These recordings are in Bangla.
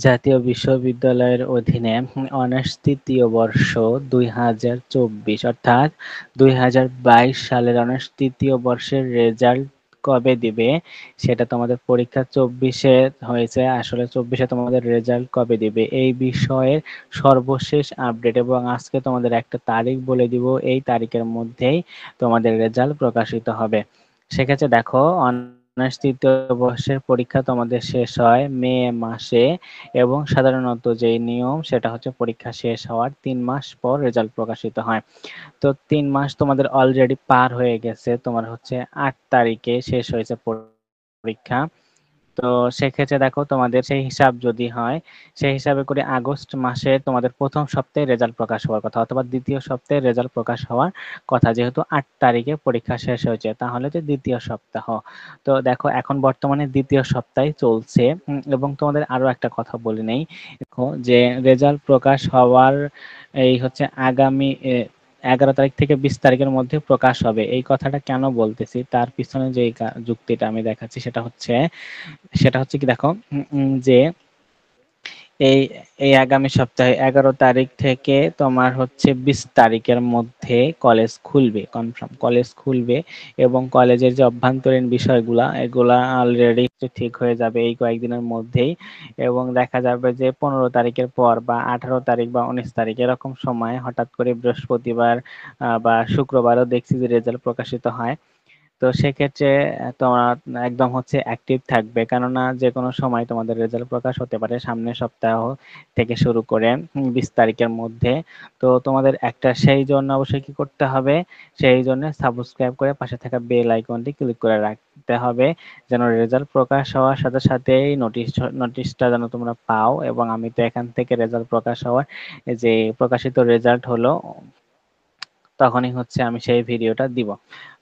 জাতীয় বিশ্ববিদ্যালয়ের অধীনে অনার্স তৃতীয় বর্ষ ২০২৪ অর্থাৎ ২০২২ সালের অনার্স তৃতীয় বর্ষের রেজাল্ট কবে দিবে সেটা তোমাদের পরীক্ষা ২৪-এ হয়েছে, আসলে ২৪-এ তোমাদের রেজাল্ট কবে দিবে এই বিষয়ের সর্বশেষ আপডেট, এবং আজকে তোমাদের একটা তারিখ বলে দিব, এই তারিখের মধ্যেই তোমাদের রেজাল্ট প্রকাশিত হবে। সেক্ষেত্রে দেখো, অনার্স তৃতীয় বর্ষের পরীক্ষা তোমাদের শেষ হয় মে মাসে, এবং সাধারণত যেই নিয়ম সেটা হচ্ছে পরীক্ষা শেষ হওয়ার ৩ মাস পর রেজাল্ট প্রকাশিত হয়। তো ৩ মাস তোমাদের অলরেডি পার হয়ে গেছে, তোমার হচ্ছে ৮ তারিখে শেষ হয়েছে পরীক্ষা। তো সেক্ষেত্রে দেখো, তোমাদের সেই হিসাব যদি হয়, সেই হিসাবে করে আগস্ট মাসে তোমাদের প্রথম সপ্তাহে রেজাল্ট প্রকাশ হওয়ার কথা, অথবা দ্বিতীয় সপ্তাহে রেজাল্ট প্রকাশ হওয়ার কথা। যেহেতু ৮ তারিখে পরীক্ষা শেষ হয়েছে, তাহলে তো দ্বিতীয় সপ্তাহ। তো দেখো, এখন বর্তমানে দ্বিতীয় সপ্তাহে চলছে। এবং তোমাদের আরো একটা কথা বলে নেই, দেখো যে রেজাল্ট প্রকাশ হওয়ার এই হচ্ছে আগামী 11 তারিখ থেকে 20 তারিখের মধ্যে প্রকাশ হবে। এই কথাটা কেন বলতেছি, তার পিছনে যে যুক্তিটা আমি দেখাচ্ছি সেটা হচ্ছে কি, দেখো যে এই এই আগামী সপ্তাহে 11 তারিখ থেকে তোমার হচ্ছে 20 তারিখের মধ্যে কলেজ খুলবে, কনফার্ম কলেজ খুলবে। এবং কলেজের যে অভ্যন্তরীণ বিষয়গুলা, এগুলা অলরেডি ঠিক হয়ে যাবে এই কয়েকদিনের মধ্যেই। এবং দেখা যাবে যে 15 তারিখের পর বা 18 তারিখ বা 19 তারিখ এরকম সময় হঠাৎ করে বৃহস্পতিবার বা শুক্রবারও দেখছি যে রেজাল্ট প্রকাশিত হয়। তো সেক্ষেত্রে তোমার একদম হচ্ছে অ্যাক্টিভ থাকবে, কেননা যে কোনো সময় তোমাদের রেজাল্ট প্রকাশ হতে পারে সামনের সপ্তাহ থেকে শুরু করে 20 তারিখের মধ্যে। তো তোমাদের একটা সেই জন্য অবশ্যই কি করতে হবে, সেই জন্য সাবস্ক্রাইব করে পাশে থাকা বেল আইকনটি ক্লিক করে রাখতে হবে, যেন রেজাল্ট প্রকাশ হওয়ার সাথে সাথেই নোটিশটা যেন তোমরা পাও। এবং আমি তো এখান থেকে রেজাল্ট প্রকাশ হওয়ার যে প্রকাশিত রেজাল্ট হলো, তখনই হচ্ছে আমি সেই ভিডিওটা দিব।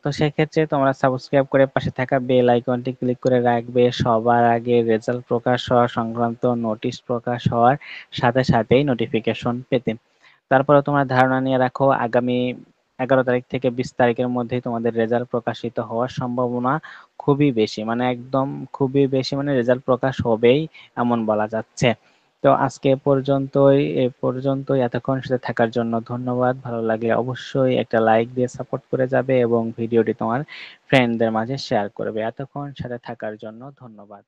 তো সেক্ষেত্রে তোমরা সাবস্ক্রাইব করে পাশে থাকা বেল আইকনটি ক্লিক করে রাখবে সবার আগে রেজাল্ট প্রকাশ হওয়া সংক্রান্ত নোটিশ প্রকাশ হওয়ার সাথে সাথেই নোটিফিকেশন পেতে। তারপরে তোমরা ধারণা নিয়ে রাখো, আগামী 11 তারিখ থেকে 20 তারিখের মধ্যেই তোমাদের রেজাল্ট প্রকাশিত হওয়ার সম্ভাবনা খুবই বেশি, মানে একদম খুবই বেশি, মানে রেজাল্ট প্রকাশ হবেই এমন বলা যাচ্ছে। তো আজকে এ পর্যন্তই এতক্ষণ সাথে থাকার জন্য ধন্যবাদ। ভালো লাগলে অবশ্যই একটা লাইক দিয়ে সাপোর্ট করে যাবে এবং ভিডিওটি তোমার ফ্রেন্ডদের মাঝে শেয়ার করবে। এতক্ষণ সাথে থাকার জন্য ধন্যবাদ।